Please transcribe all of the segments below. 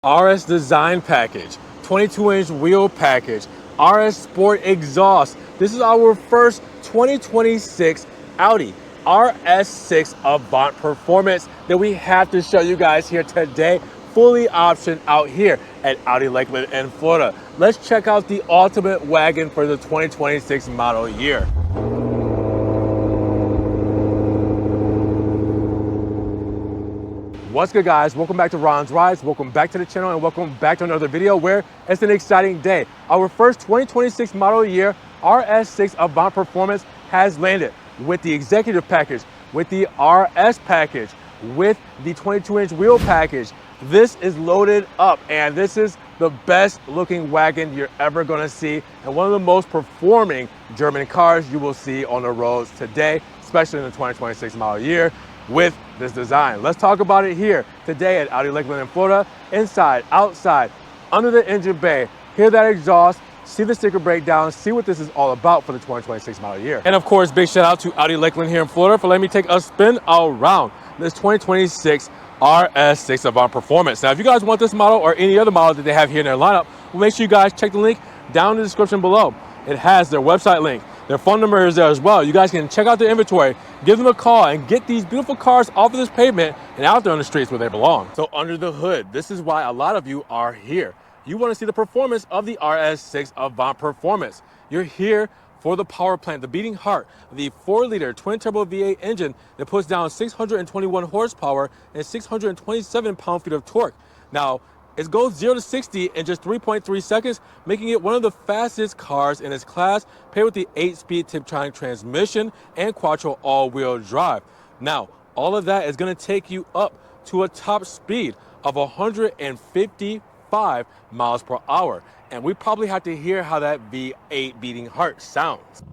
RS design package, 22-inch wheel package, RS Sport exhaust. This is our first 2026 Audi RS6 Avant Performance that we have to show you guys here today, fully optioned out here at Audi Lakeland in Florida. Let's check out the ultimate wagon for the 2026 model year. What's good, guys? Welcome back to Ron's Rides. Welcome back to the channel and welcome back to another video where it's an exciting day. Our first 2026 model year RS6 Avant Performance has landed with the executive package, with the RS package, with the 22-inch wheel package. This is loaded up and this is the best looking wagon you're ever gonna see and one of the most performing German cars you will see on the roads today, especially in the 2026 model year with this design. Let's talk about it here today at Audi Lakeland in Florida, inside, outside, under the engine bay. Hear that exhaust, see the sticker breakdown, see what this is all about for the 2026 model year. And of course, big shout out to Audi Lakeland here in Florida for letting me take a spin around this 2026 RS6 Avant Performance. Now, if you guys want this model or any other model that they have here in their lineup, well, make sure you guys check the link down in the description below. It has their website link. Their phone number is there as well. You guys can check out their inventory, give them a call, and get these beautiful cars off of this pavement and out there on the streets where they belong. So under the hood, this is why a lot of you are here. You want to see the performance of the RS6 Avant Performance. You're here for the power plant, the beating heart, the 4-liter twin-turbo V8 engine that puts down 621 horsepower and 627 pound-feet of torque. Now, it goes 0 to 60 in just 3.3 seconds, making it one of the fastest cars in its class, paired with the 8-speed Tiptronic transmission and Quattro all-wheel drive. Now, all of that is going to take you up to a top speed of 155 miles per hour. And we probably have to hear how that V8 beating heart sounds.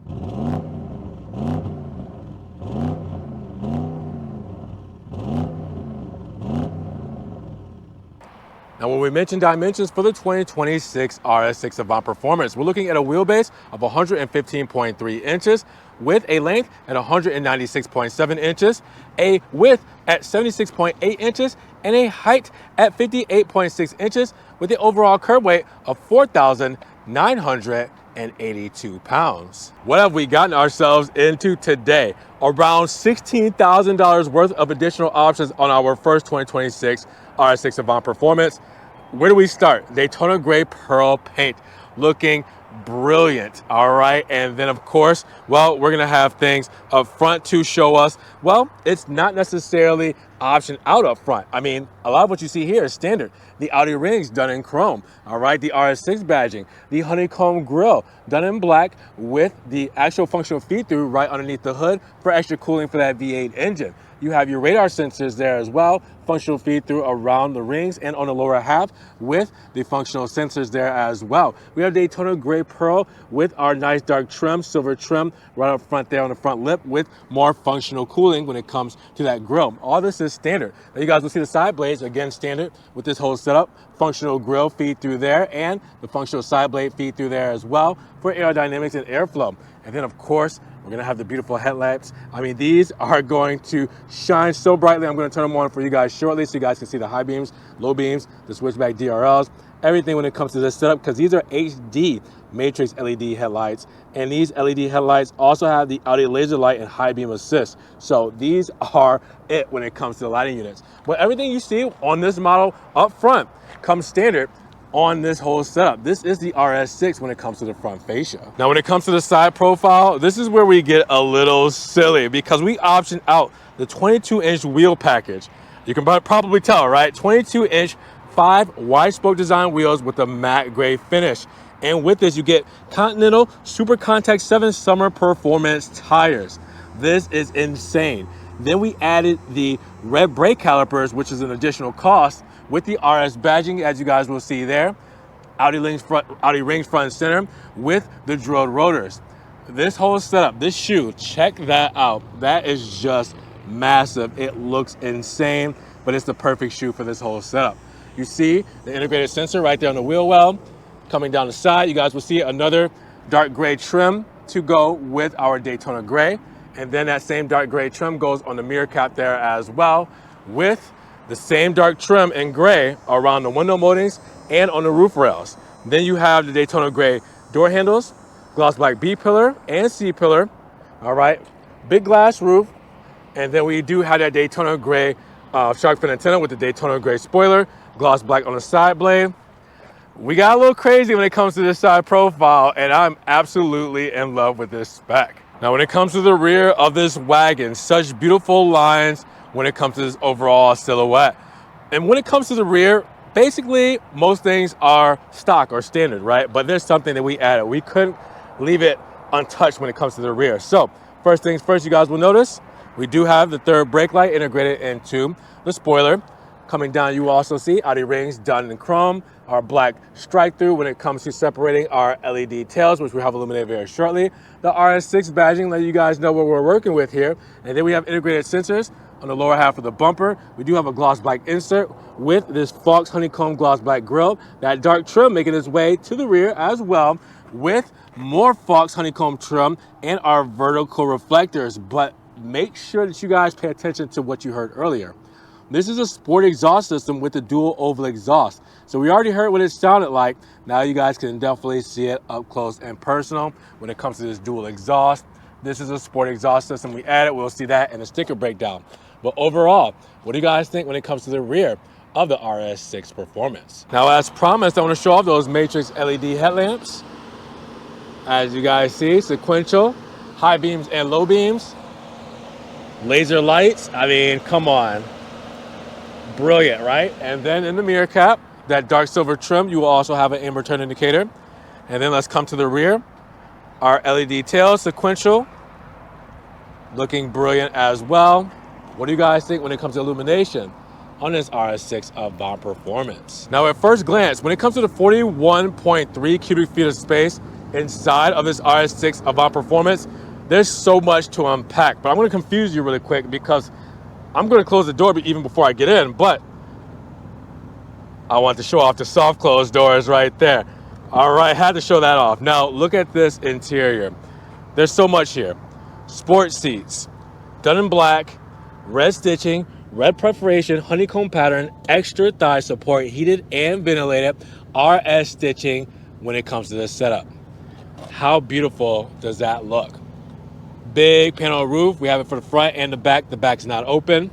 Now, when we mention dimensions for the 2026 RS6 Avant Performance, we're looking at a wheelbase of 115.3 inches, with a length at 196.7 inches, a width at 76.8 inches, and a height at 58.6 inches, with the overall curb weight of 4,982 pounds. What have we gotten ourselves into today? Around $16,000 worth of additional options on our first 2026 RS6 Avant Performance. Where do we start? Daytona Gray pearl paint, looking brilliant. All right, and then of course, well, we're gonna have things up front to show us, well, it's not necessarily optioned out up front. I mean, a lot of what you see here is standard. The Audi rings done in chrome, all right, the RS6 badging, the honeycomb grille done in black with the actual functional feed-through right underneath the hood for extra cooling for that V8 engine. You have your radar sensors there as well, functional feed-through around the rings and on the lower half with the functional sensors there as well. We have Daytona Gray Pearl with our nice dark trim, silver trim right up front there on the front lip with more functional cooling when it comes to that grille. All this is standard. Now you guys will see the side blades, again standard with this whole setup, functional grille feed through there and the functional side blade feed through there as well for aerodynamics and airflow. And then of course, we're gonna have the beautiful headlamps. I mean, these are going to shine so brightly. I'm gonna turn them on for you guys shortly so you guys can see the high beams, low beams, the switchback DRLs, everything when it comes to this setup, because these are HD matrix LED headlights. And these LED headlights also have the Audi laser light and high beam assist. So these are it when it comes to the lighting units. But everything you see on this model up front comes standard on this whole setup. This is the RS6 when it comes to the front fascia. Now, when it comes to the side profile, this is where we get a little silly because we option out the 22-inch wheel package. You can probably tell, right? 22-inch 5 wide spoke design wheels with a matte gray finish. And with this, you get Continental Super Contact 7 Summer Performance tires. This is insane. Then we added the red brake calipers, which is an additional cost, with the RS badging, as you guys will see there. Audi rings front and center with the drilled rotors. This whole setup, this shoe, check that out. That is just massive. It looks insane, but it's the perfect shoe for this whole setup. You see the integrated sensor right there on the wheel well. Coming down the side, you guys will see another dark gray trim to go with our Daytona Gray. And then that same dark gray trim goes on the mirror cap there as well with The same dark trim in gray around the window moldings and on the roof rails. Then you have the Daytona Gray door handles, gloss black B pillar and C pillar. All right, big glass roof. And then we do have that Daytona Gray shark fin antenna with the Daytona Gray spoiler, gloss black on the side blade. We got a little crazy when it comes to this side profile, and I'm absolutely in love with this spec. Now, when it comes to the rear of this wagon, such beautiful lines when it comes to this overall silhouette. And when it comes to the rear, basically most things are stock or standard, right? But there's something that we added. We couldn't leave it untouched when it comes to the rear. So first things first, you guys will notice we do have the third brake light integrated into the spoiler. Coming down, you will also see Audi rings done in chrome, our black strike through when it comes to separating our LED tails, which we have illuminated very shortly. The RS6 badging, let you guys know what we're working with here. And then we have integrated sensors on the lower half of the bumper. We do have a gloss black insert with this Fox honeycomb gloss black grille. That dark trim making its way to the rear as well with more Fox honeycomb trim and our vertical reflectors. But make sure that you guys pay attention to what you heard earlier. This is a sport exhaust system with the dual oval exhaust. So we already heard what it sounded like. Now you guys can definitely see it up close and personal when it comes to this dual exhaust. This is a sport exhaust system we added. We'll see that in the sticker breakdown. But overall, what do you guys think when it comes to the rear of the RS6 Performance? Now, as promised, I want to show off those Matrix LED headlamps. As you guys see, sequential, high beams and low beams. Laser lights, I mean, come on. Brilliant, right? And then in the mirror cap, that dark silver trim, you will also have an amber turn indicator. And then let's come to the rear. Our LED tail, sequential, looking brilliant as well. What do you guys think when it comes to illumination on this RS6 Avant Performance? Now, at first glance, when it comes to the 41.3 cubic feet of space inside of this RS6 Avant Performance, there's so much to unpack. But I'm going to confuse you really quick because I'm going to close the door even before I get in, but I want to show off the soft closed doors right there. All right, had to show that off. Now, look at this interior. There's so much here. Sport seats, done in black, red stitching, red perforation, honeycomb pattern, extra thigh support, heated and ventilated, RS stitching when it comes to this setup. How beautiful does that look? Big panel roof. We have it for the front and the back. The back's not open.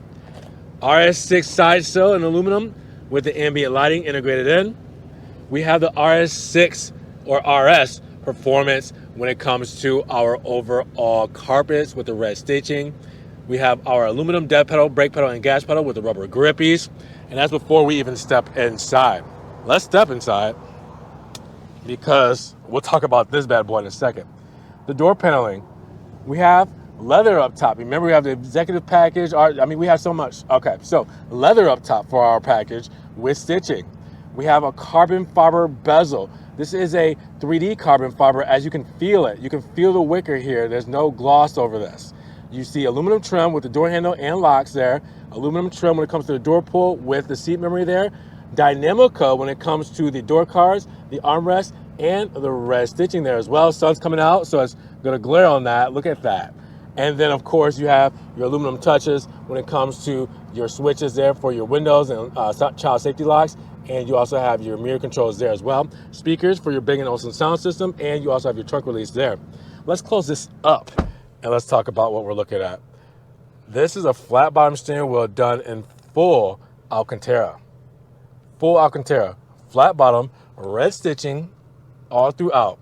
RS6 side sill in aluminum with the ambient lighting integrated in. We have the RS6 or RS Performance when it comes to our overall carpets with the red stitching. We have our aluminum dead pedal, brake pedal, and gas pedal with the rubber grippies. And that's before we even step inside. Let's step inside because we'll talk about this bad boy in a second. The door paneling. We have leather up top. Remember, we have the executive package. We have so much. Okay, so leather up top for our package with stitching. We have a carbon fiber bezel. This is a 3D carbon fiber, as you can feel it. You can feel the wicker here. There's no gloss over this. You see aluminum trim with the door handle and locks there. Aluminum trim when it comes to the door pull with the seat memory there. Dynamica when it comes to the door cards, the armrest, and the red stitching there as well. Sun's coming out, so it's gonna glare on that. Look at that. And then of course you have your aluminum touches when it comes to your switches there for your windows and child safety locks. And you also have your mirror controls there as well. Speakers for your Bang & Olufsen sound system, and you also have your trunk release there. Let's close this up and let's talk about what we're looking at. This is a flat bottom steering wheel done in full Alcantara. Full Alcantara, flat bottom, red stitching all throughout.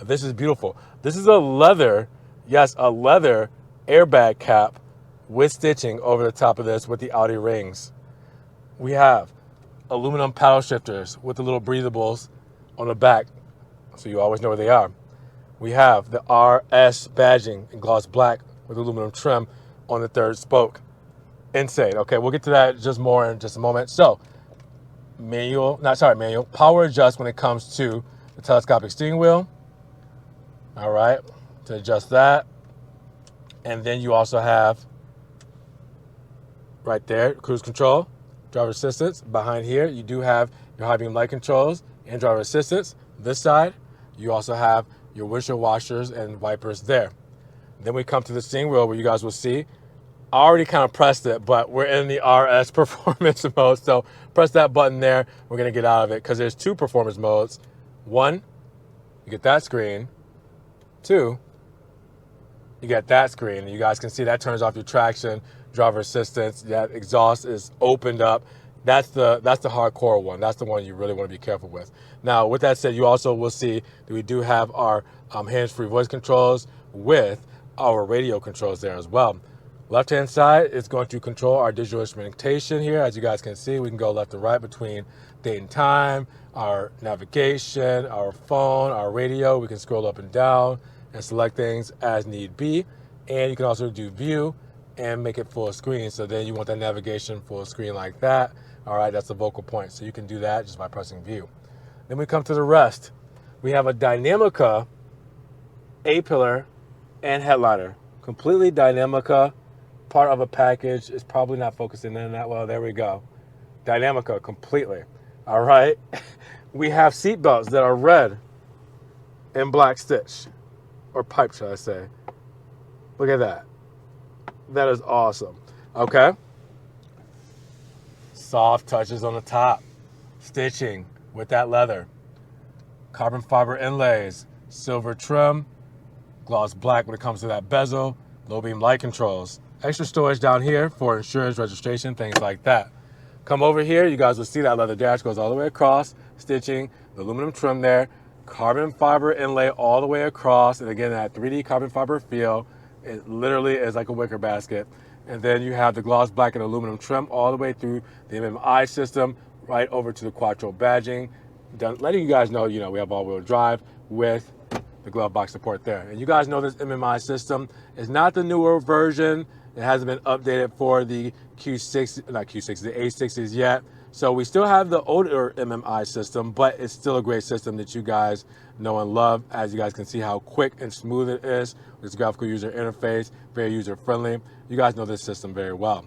This is beautiful. This is a leather, yes, a leather airbag cap with stitching over the top of this with the Audi rings. We have aluminum paddle shifters with the little breathables on the back, so you always know where they are. We have the RS badging in gloss black with aluminum trim on the third spoke. Insane. Okay, we'll get to that just more in just a moment. So, power adjust when it comes to the telescopic steering wheel. All right, to adjust that. And then you also have right there, cruise control, driver assistance. Behind here, you do have your high beam light controls and driver assistance. This side, you also have your windshield washers and wipers there. Then we come to the steering wheel where you guys will see I already kind of pressed it, but we're in the RS performance mode. So press that button there. We're going to get out of it because there's 2 performance modes. 1, you get that screen. 2, you get that screen. And you guys can see that turns off your traction, driver assistance. That exhaust is opened up. That's the hardcore one. That's the one you really want to be careful with. Now, with that said, you also will see that we do have our hands-free voice controls with our radio controls there as well. Left-hand side is going to control our digital instrumentation here. As you guys can see, we can go left to right between date and time, our navigation, our phone, our radio. We can scroll up and down and select things as need be. And you can also do view and make it full screen. So then you want that navigation full screen like that. All right, that's the focal point. So you can do that just by pressing view. Then we come to the rest. We have a Dynamica A-pillar and headliner. Completely Dynamica. Part of a package. Is probably not focusing in that well. There we go. Dynamica completely. All right. We have seat belts that are red and black stitch, or pipe, should I say. Look at that. That is awesome. Okay. Soft touches on the top. Stitching with that leather. Carbon fiber inlays. Silver trim. Gloss black when it comes to that bezel. Low beam light controls. Extra storage down here for insurance, registration, things like that. Come over here, you guys will see that leather dash goes all the way across, stitching, the aluminum trim there, carbon fiber inlay all the way across, and again, that 3D carbon fiber feel. It literally is like a wicker basket. And then you have the gloss black and aluminum trim all the way through the MMI system, right over to the Quattro badging. Letting you guys know, we have all-wheel drive with the glove box support there. And you guys know this MMI system is not the newer version. It hasn't been updated for the not Q6, the A6s yet. So we still have the older MMI system, but it's still a great system that you guys know and love. As you guys can see how quick and smooth it is. This graphical user interface, very user friendly. You guys know this system very well.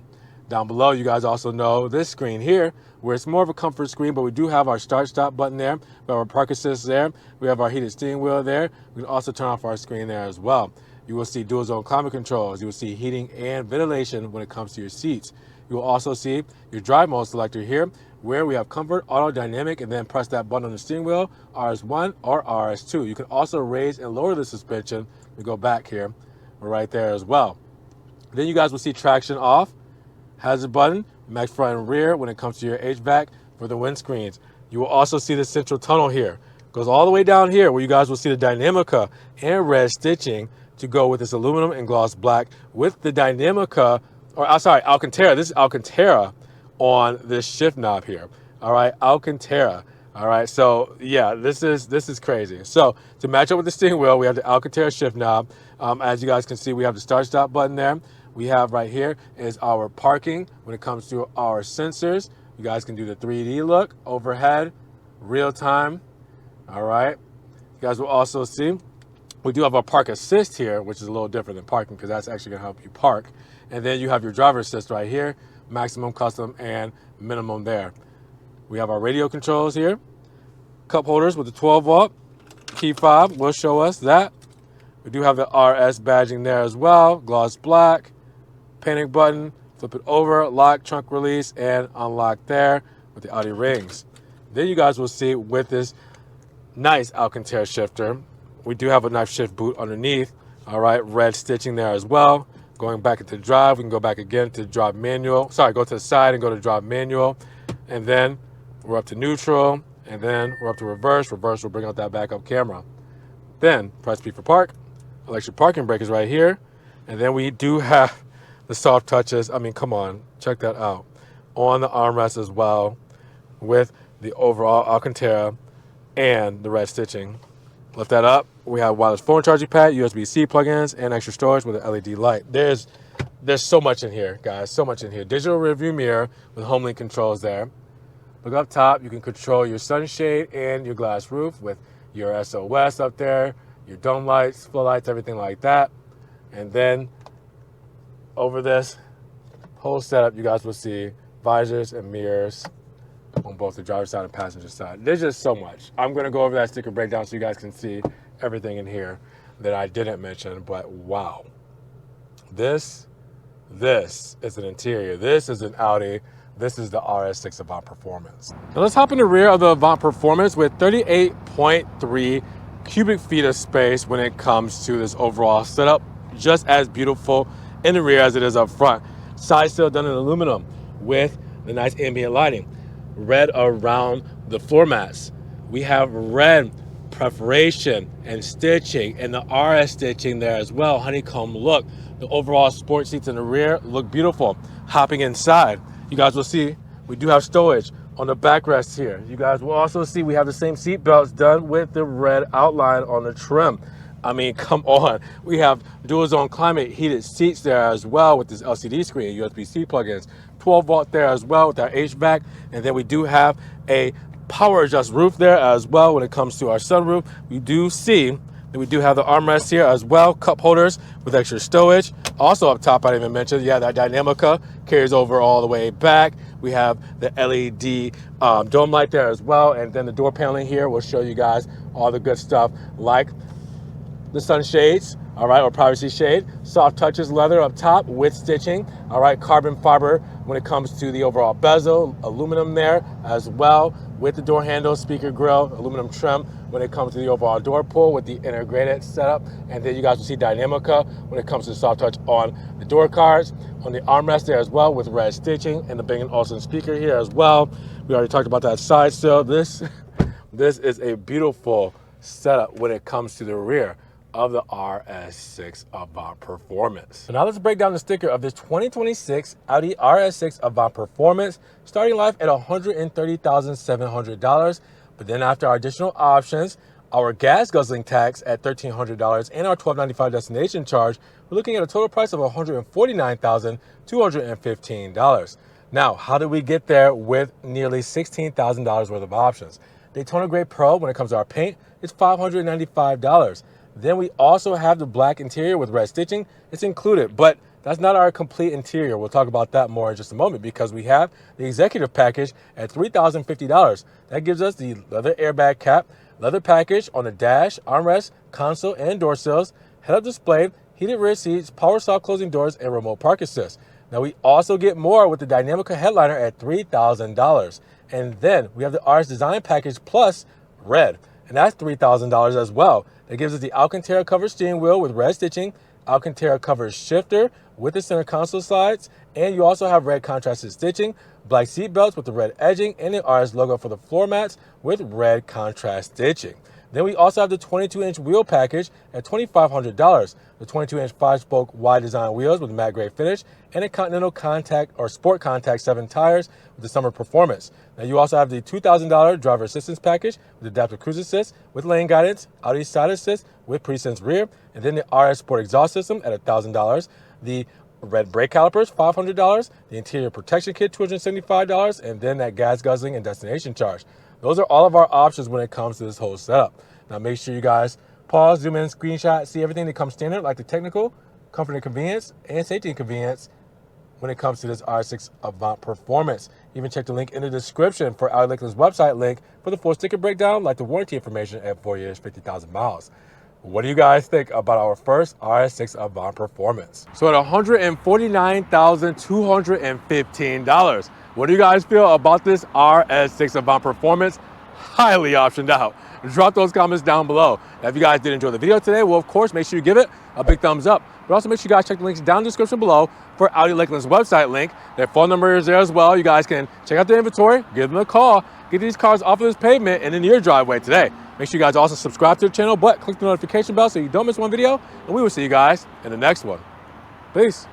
Down below, you guys also know this screen here, where it's more of a comfort screen, but we do have our start-stop button there. We have our park assist there. We have our heated steering wheel there. We can also turn off our screen there as well. You will see dual zone climate controls. You will see heating and ventilation when it comes to your seats. You will also see your drive mode selector here, where we have comfort, auto, dynamic, and then press that button on the steering wheel, RS1 or RS2. You can also raise and lower the suspension. We go back here, we're right there as well. Then you guys will see traction off, hazard button, max front and rear when it comes to your HVAC for the windscreens. You will also see the central tunnel here. Goes all the way down here where you guys will see the Dynamica and red stitching to go with this aluminum and gloss black with the Dynamica, Alcantara. This is Alcantara on this shift knob here. All right, Alcantara. All right, so yeah, this is crazy. So to match up with the steering wheel, we have the Alcantara shift knob. As you guys can see, we have the start-stop button there. We have right here is our parking when it comes to our sensors. You guys can do the 3D look, overhead, real time. All right, you guys will also see we do have our park assist here, which is a little different than parking because that's actually gonna help you park. And then you have your driver assist right here, maximum, custom, and minimum there. We have our radio controls here, cup holders with the 12 volt, key fob will show us that. We do have the RS badging there as well, gloss black, panic button, flip it over, lock, trunk release, and unlock there with the Audi rings. Then you guys will see with this nice Alcantara shifter, we do have a knife shift boot underneath. All right, red stitching there as well. Going back into drive, we can go back again to drive manual. Sorry, go to the side and go to drive manual. And then we're up to neutral. And then we're up to reverse. Reverse will bring out that backup camera. Then press P for park. Electric parking brake is right here. And then we do have the soft touches. I mean, come on, check that out. On the armrest as well with the overall Alcantara and the red stitching. Lift that up. We have wireless phone charging pad, USB-C plugins, and extra storage with an LED light. There's so much in here, guys, so much in here. Digital rearview mirror with HomeLink controls there. Look up top, you can control your sunshade and your glass roof with your SOS up there, your dome lights, flow lights, everything like that. And then over this whole setup, you guys will see visors and mirrors on both the driver's side and passenger side. There's just so much. I'm going to go over that sticker breakdown so you guys can see everything in here that I didn't mention, but wow. This This is an interior. This is an Audi. This is the RS6 Avant Performance. Now let's hop in the rear of the Avant Performance with 38.3 cubic feet of space when it comes to this overall setup. Just as beautiful in the rear as it is up front. Side sill done in aluminum with the nice ambient lighting. Red around the floor mats. We have red perforation and stitching, and the RS stitching there as well. Honeycomb look. The overall sport seats in the rear look beautiful. Hopping inside, you guys will see we do have stowage on the backrest here. You guys will also see we have the same seat belts done with the red outline on the trim. I mean, come on. We have dual zone climate heated seats there as well with this LCD screen, USB-C plugins, 12 volt there as well with our HVAC. And then we do have a power adjust roof there as well when it comes to our sunroof. We do see that we do have the armrests here as well, cup holders with extra stowage. Also up top, I didn't even mention, yeah, that Dynamica carries over all the way back. We have the LED dome light there as well. And then the door paneling here will show you guys all the good stuff like the sunshades, all right, or privacy shade, soft touches leather up top with stitching, all right, carbon fiber when it comes to the overall bezel, aluminum there as well with the door handle, speaker grill, aluminum trim when it comes to the overall door pull with the integrated setup. And then you guys will see Dynamica when it comes to the soft touch on the door cards, on the armrest there as well with red stitching, and the Bang & Olufsen speaker here as well. We already talked about that side sill. This is a beautiful setup when it comes to the rear of the RS6 Avant Performance. So now let's break down the sticker of this 2026 Audi RS6 Avant Performance, starting life at $130,700. But then after our additional options, our gas guzzling tax at $1,300 and our $12.95 destination charge, we're looking at a total price of $149,215. Now, how did we get there with nearly $16,000 worth of options? Daytona Gray Pro, when it comes to our paint, it's $595. Then we also have the black interior with red stitching. It's included, but that's not our complete interior. We'll talk about that more in just a moment because we have the executive package at $3,050. That gives us the leather airbag cap, leather package on the dash, armrest, console, and door sills, head-up display, heated rear seats, power soft closing doors, and remote park assist. Now we also get more with the Dynamica headliner at $3,000. And then we have the RS Design Package Plus Red, and that's $3,000 as well. That gives us the Alcantara covered steering wheel with red stitching, Alcantara covered shifter with the center console slides, and you also have red contrasted stitching, black seat belts with the red edging, and the RS logo for the floor mats with red contrast stitching. Then we also have the 22-inch wheel package at $2,500. The 22-inch 5-spoke wide design wheels with matte gray finish and a Continental Contact or Sport Contact 7 tires with the summer performance. Now you also have the $2,000 driver assistance package with adaptive cruise assist with lane guidance, Audi side assist with pre-sense rear, and then the RS Sport exhaust system at $1,000. The red brake calipers, $500. The interior protection kit, $275, and then that gas guzzling and destination charge. Those are all of our options when it comes to this whole setup. Now make sure you guys pause, zoom in, screenshot, see everything that comes standard, like the technical, comfort and convenience, and safety and convenience when it comes to this RS6 Avant Performance. Even check the link in the description for Audi Lakeland's website link for the full sticker breakdown, like the warranty information at 4 years, 50,000 miles. What do you guys think about our first RS6 Avant Performance? So at $149,215, what do you guys feel about this RS6 Avant Performance? Highly optioned out. Drop those comments down below. Now, if you guys did enjoy the video today, well, of course, make sure you give it a big thumbs up. But also make sure you guys check the links down in the description below for Audi Lakeland's website link. Their phone number is there as well. You guys can check out their inventory, give them a call, get these cars off of this pavement and into your driveway today. Make sure you guys also subscribe to the channel, but click the notification bell so you don't miss one video. And we will see you guys in the next one. Peace.